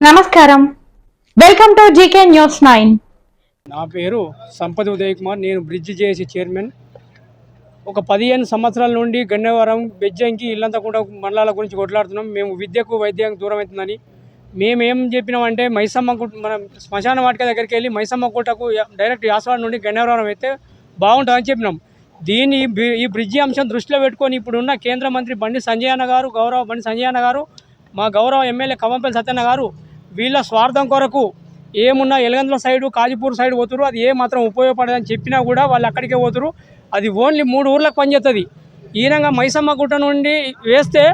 నమస్కారం, welcome to GK news 9. నా పేరు సంపత్ ఉదయ్ కుమార్. నేను బ్రిడ్జ్ జేఏసీ చైర్మన్. ఒక 15 సంవత్సరాల నుండి గన్నవరం బెజ్జంకి ఇల్లంతకుండా మండలాల గురించి కొట్లాడుతున్నాం. మేము విద్యకు వైద్యానికి దూరం అవుతుందని మేమేం చెప్పినామంటే మైసమ్మ గుట్ట, మనం శ్మశాన వాటిక దగ్గరికి వెళ్ళి మైసమ్మ గుట్టకు డైరెక్ట్ యాసవాడ నుండి గన్నవరం అయితే బాగుంటుందని చెప్పినాం. ఈ బ్రిడ్జి అంశం దృష్టిలో పెట్టుకొని ఇప్పుడున్న కేంద్ర మంత్రి బండి సంజయ్ అన్న గారు, గౌరవ బండి సంజయ్ అన్న గారు, మా గౌరవ ఎమ్మెల్యే కవంపల్లి సత్యన్న గారు వీళ్ళ స్వార్థం కొరకు ఏమున్నా ఎలగందుల సైడు, కాజీపూర్ సైడ్ పోతురు. అది ఏ మాత్రం ఉపయోగపడదని చెప్పినా కూడా వాళ్ళు అక్కడికే పోతురు. అది ఓన్లీ 3 ఊర్లకు పనిచేస్తుంది. ఈనంగా మైసమ్మ గుట్ట నుండి వేస్తే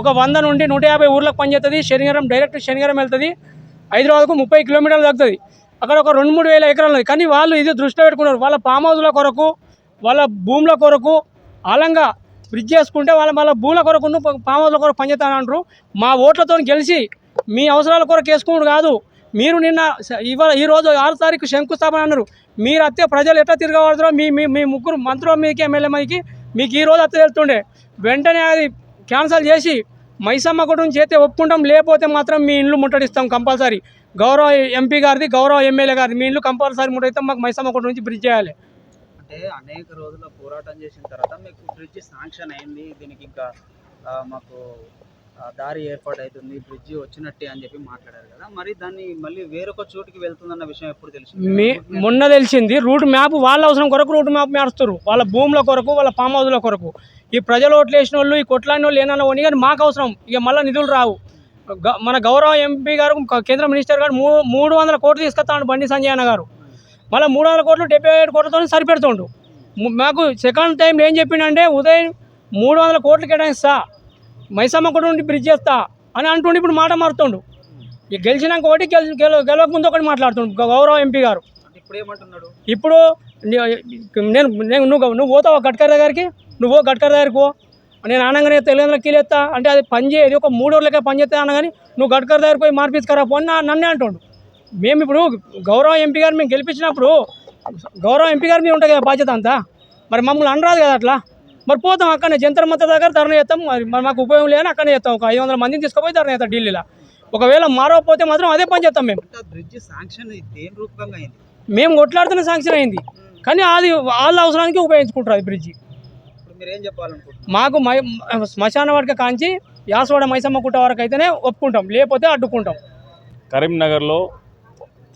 ఒక 100 నుండి 150 ఊర్లకు పనిచేస్తుంది. శనివారం డైరెక్ట్ శనివారం వెళ్తుంది. హైదరాబాద్కు 30 కిలోమీటర్లు తగ్గుతుంది. అక్కడ ఒక 2-3 వేల ఎకరాలు ఉంది. కానీ వాళ్ళు ఇది దృష్టిలో పెట్టుకున్నారు. వాళ్ళ ఫామ్ హౌస్ల కొరకు, వాళ్ళ భూముల కొరకు అలంగా బ్రిడ్జ్ చేసుకుంటే వాళ్ళ భూముల కొరకు, ఫామ్ హౌస్ల కొరకు పనిచేస్తానంటారు. మా ఓట్లతో గెలిచి మీ అవసరాల కొరకు వేసుకున్నాడు కాదు. మీరు నిన్న ఈరోజు 6 తారీఖు శంకుస్థాపన అన్నారు. మీరు అత్తే ప్రజలు ఎట్లా తిరగబడతారో మీ ముగ్గురు మంత్రుల మీదకి, ఎమ్మెల్యే మీదకి మీకు ఈరోజు అత్తే వెళ్తుండే. వెంటనే అది క్యాన్సల్ చేసి మైసమ్మ గురించి చేస్తే ఒప్పుకుంటాం. లేకపోతే మాత్రం మీ ఇల్లు ముట్టడిస్తాం కంపల్సరీ. గౌరవ ఎంపీ గారిది, గౌరవ ఎమ్మెల్యే గారిది, మీ ఇల్లు కంపల్సరీ ముట్టడిస్తాం. మాకు మైసమ్మ గుట్ట నుంచి బ్రిడ్జ్ చేయాలి. అంటే అనేక రోజుల పోరాటం చేసిన తర్వాత మీకు బ్రిడ్జ్ శాంక్షన్ అయింది. దీనికి ఇంకా మాకు దారి ఏర్పాటు అవుతుంది, బ్రిడ్జి వచ్చినట్టే అని చెప్పి మాట్లాడారు కదా. మరి దాన్ని మళ్ళీ వేరొక చోటుకి వెళ్తుందన్న విషయం ఎప్పుడు తెలిసింది? మొన్న తెలిసింది. రూట్ మ్యాప్ వాళ్ళ అవసరం కొరకు రూట్ మ్యాప్ మారుస్తారు. వాళ్ళ భూముల కొరకు, వాళ్ళ ఫామ్ హౌస్ల కొరకు. ఈ ప్రజలు ఓట్లు వేసిన వాళ్ళు, ఈ కొట్లాడిన వాళ్ళు ఏమన్నా కొని, కానీ మాకు అవసరం. ఇక మళ్ళీ నిధులు రావు. మన గౌరవ ఎంపీ గారు, కేంద్ర మినిస్టర్ గారు 300 కోట్లు తీసుకొస్తాడు బండి సంజయ్ అన్న గారు. మళ్ళీ 300 కోట్లు 77 కోట్లతో సరిపెడుతుండు. మాకు సెకండ్ టైం ఏం చెప్పిండంటే ఉదయం 300 కోట్లు కేటాయిస్తా, మైసమ్మ గుట్ట నుండి బ్రిడ్జ్ చేస్తా అని అంటుండే. ఇప్పుడు మాట మారుతుండు. ఇక గెలిచినాక ఒకటి, గెలవక ముందు ఒకటి మాట్లాడుతుండు గౌరవ ఎంపీ గారు. ఇప్పుడు ఏమంటున్నాడు? ఇప్పుడు నువ్వు పోతావా గడ్కరీ దగ్గరికి? నువ్వు గడ్కరీ దగ్గరికి పో, నేను అనగానే తెలంగాణ కీలేస్తా అంటే అది పనిచేయదు. ఒక 3 ఊర్లకే పనిచేస్తా అనగాని నువ్వు గడ్కరీ దగ్గరికి పోయి మార్పించుకరా పో అని నన్నే అంటుండు. మేము ఇప్పుడు గౌరవ ఎంపీ గారు మేము గెలిపించినప్పుడు గౌరవ ఎంపీ గారి మీద ఉంటుంది కదా బాధ్యత అంతా. మరి మమ్మల్ని అనరాదు కదా అట్లా. మరి పోతాం అక్కడనే జంతర్ మంతర్ దగ్గర ధర్నా చేస్తాం. మరి మాకు ఉపయోగం లేదని అక్కడనే చేస్తాం. ఒక 500 మందిని తీసుకుపోయి ధర్నా చేస్తాం ఢిల్లీలో. ఒకవేళ మారకపోతే మాత్రం అదే పని చేస్తాం. బ్రిడ్జ్ శాంక్షన్ దేని రూపంగా అయింది? మేము కొట్లాడుతున్న శాంక్షన్ అయింది, కానీ అది వాళ్ళ అవసరానికి ఉపయోగించుకుంటారు. అది బ్రిడ్జి మీరు ఏం చెప్పాలనుకుంటున్నారు? మాకు శ్మశాన వాటిక కాంచి యాసవాడ మైసమ్మ గుట్ట వరకు అయితేనే ఒప్పుకుంటాం, లేకపోతే అడ్డుకుంటాం. కరీంనగర్లో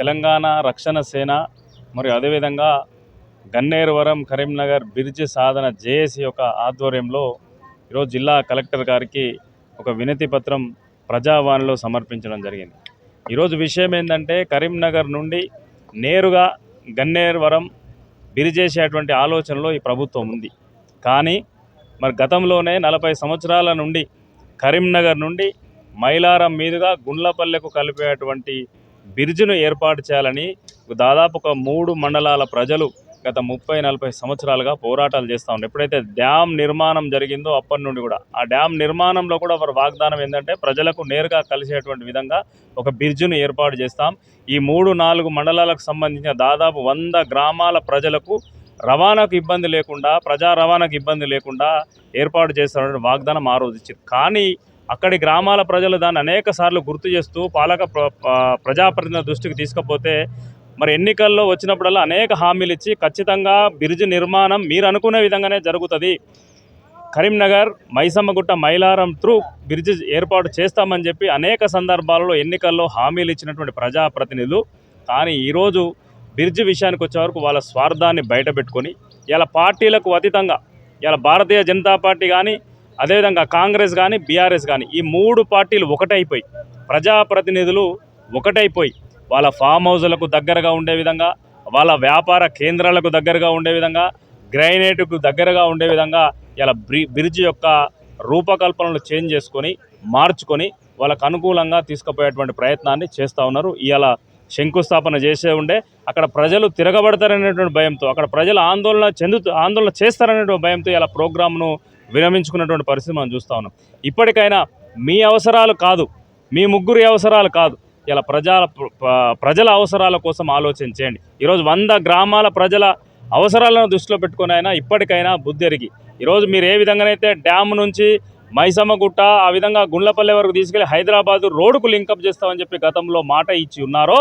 తెలంగాణ రక్షణ సేన మరియు అదేవిధంగా గన్నేరువరం కరీంనగర్ బ్రిడ్జ్ సాధన జేఏసీ యొక్క ఆధ్వర్యంలో ఈరోజు జిల్లా కలెక్టర్ గారికి ఒక వినతి పత్రం ప్రజావాణిలో సమర్పించడం జరిగింది. ఈరోజు విషయం ఏంటంటే కరీంనగర్ నుండి నేరుగా గన్నేరువరం బ్రిడ్జ్ చేసేటువంటి ఆలోచనలో ఈ ప్రభుత్వం ఉంది. కానీ మరి గతంలోనే 40 సంవత్సరాల నుండి కరీంనగర్ నుండి మైలారం మీదుగా గుండ్లపల్లెకు కలిపేటువంటి బ్రిడ్జ్ను ఏర్పాటు చేయాలని దాదాపు ఒక 3 మండలాల ప్రజలు గత 30-40 సంవత్సరాలుగా పోరాటాలు చేస్తూ ఉన్నారు. ఎప్పుడైతే డ్యామ్ నిర్మాణం జరిగిందో అప్పటి నుండి కూడా ఆ డ్యామ్ నిర్మాణంలో కూడా వారి వాగ్దానం ఏంటంటే ప్రజలకు నేరుగా కలిసేటువంటి విధంగా ఒక బ్రిడ్జ్ను ఏర్పాటు చేస్తాం. ఈ 3-4 మండలాలకు సంబంధించిన దాదాపు 100 గ్రామాల ప్రజలకు రవాణాకు ఇబ్బంది లేకుండా, ప్రజా రవాణాకు ఇబ్బంది లేకుండా ఏర్పాటు చేస్తున్నటువంటి వాగ్దానం ఆ రోజు ఇచ్చింది. కానీ అక్కడి గ్రామాల ప్రజలు దాన్ని అనేక సార్లు గుర్తు చేస్తూ ప్రజాప్రతినిధుల దృష్టికి తీసుకపోతే మరి ఎన్నికల్లో వచ్చినప్పుడల్లా అనేక హామీలు ఇచ్చి ఖచ్చితంగా బ్రిడ్జ్ నిర్మాణం మీరు అనుకునే విధంగానే జరుగుతుంది, కరీంనగర్ మైసమ్మగుట్ట మైలారం త్రూ బ్రిడ్జ్ ఏర్పాటు చేస్తామని చెప్పి అనేక సందర్భాలలో ఎన్నికల్లో హామీలు ఇచ్చినటువంటి ప్రజాప్రతినిధులు. కానీ ఈరోజు బ్రిడ్జ్ విషయానికి వచ్చే వరకు వాళ్ళ స్వార్థాన్ని బయటపెట్టుకొని ఇలా పార్టీలకు అతీతంగా ఇలా భారతీయ జనతా పార్టీ కానీ, అదేవిధంగా కాంగ్రెస్ కానీ, బీఆర్ఎస్ కానీ ఈ 3 పార్టీలు ఒకటైపోయి, ప్రజాప్రతినిధులు ఒకటైపోయి వాళ్ళ ఫామ్ హౌజులకు దగ్గరగా ఉండే విధంగా, వాళ్ళ వ్యాపార కేంద్రాలకు దగ్గరగా ఉండే విధంగా, గ్రైనేటుకు దగ్గరగా ఉండే విధంగా ఇలా బ్రిడ్జ్ యొక్క రూపకల్పనలు చేంజ్ చేసుకొని మార్చుకొని వాళ్ళకు అనుకూలంగా తీసుకుపోయేటువంటి ప్రయత్నాన్ని చేస్తూ ఉన్నారు. ఇవాళ శంకుస్థాపన చేసే ఉండే అక్కడ ప్రజలు తిరగబడతారనేటువంటి భయంతో, అక్కడ ప్రజలు ఆందోళన చేస్తారనేటువంటి భయంతో ఇలా ప్రోగ్రామ్ను విరమించుకున్నటువంటి పరిస్థితి మనం చూస్తూ ఉన్నాం. ఇప్పటికైనా మీ అవసరాలు కాదు, మీ ముగ్గురి అవసరాలు కాదు, ఇలా ప్రజల అవసరాల కోసం ఆలోచన చేయండి. ఈరోజు 100 గ్రామాల ప్రజల అవసరాలను దృష్టిలో పెట్టుకుని అయినా ఇప్పటికైనా బుద్ధి ఎరిగి ఈరోజు మీరు ఏ విధంగానైతే డ్యామ్ నుంచి మైసమ్మగుట్ట ఆ విధంగా గుండ్లపల్లి వరకు తీసుకెళ్లి హైదరాబాదు రోడ్డుకు లింకప్ చేస్తామని చెప్పి గతంలో మాట ఇచ్చి ఉన్నారో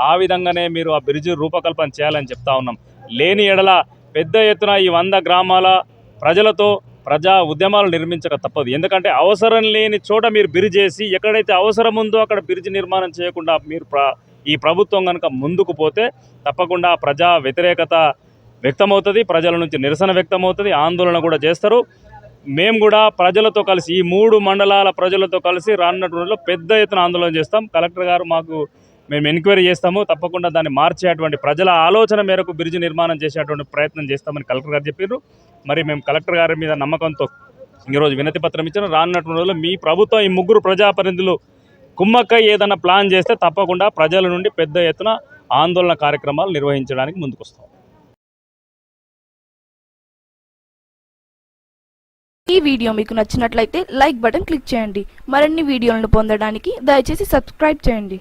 ఆ విధంగానే మీరు ఆ బ్రిడ్జ్ రూపకల్పన చేయాలని చెప్తా ఉన్నాం. లేని ఎడల పెద్ద ఎత్తున ఈ 100 గ్రామాల ప్రజలతో ప్రజా ఉద్యమాలు నిర్మించక తప్పదు. ఎందుకంటే అవసరం లేని చోట మీరు బ్రిడ్జ్ చేసి ఎక్కడైతే అవసరం ఉందో అక్కడ బ్రిడ్జ్ నిర్మాణం చేయకుండా మీరు ఈ ప్రభుత్వం కనుక ముందుకు పోతే తప్పకుండా ప్రజా వ్యతిరేకత వ్యక్తమవుతుంది, ప్రజల నుంచి నిరసన వ్యక్తమవుతుంది, ఆందోళన కూడా చేస్తారు. మేము కూడా ప్రజలతో కలిసి ఈ 3 మండలాల ప్రజలతో కలిసి రానున్నటువంటి రోజుల్లో పెద్ద ఎత్తున ఆందోళన చేస్తాం. కలెక్టర్ గారు మేము ఎంక్వైరీ చేస్తాము, తప్పకుండా దాన్ని మార్చేటువంటి ప్రజల ఆలోచన మేరకు బ్రిడ్జ్ నిర్మాణం చేసేటువంటి ప్రయత్నం చేస్తామని కలెక్టర్ గారు చెప్పారు. మరి మేము కలెక్టర్ గారి మీద నమ్మకంతో ఈరోజు వినతి పత్రం ఇచ్చాను. రానున్నటువంటి రోజుల్లో మీ ప్రభుత్వం ఈ 3 ప్రజాప్రతినిధులు కుమ్మక్కై ఏదైనా ప్లాన్ చేస్తే తప్పకుండా ప్రజల నుండి పెద్ద ఎత్తున ఆందోళన కార్యక్రమాలు నిర్వహించడానికి ముందుకొస్తాం. ఈ వీడియో మీకు నచ్చినట్లయితే లైక్ బటన్ క్లిక్ చేయండి. మరిన్ని వీడియోలను పొందడానికి దయచేసి సబ్స్క్రైబ్ చేయండి.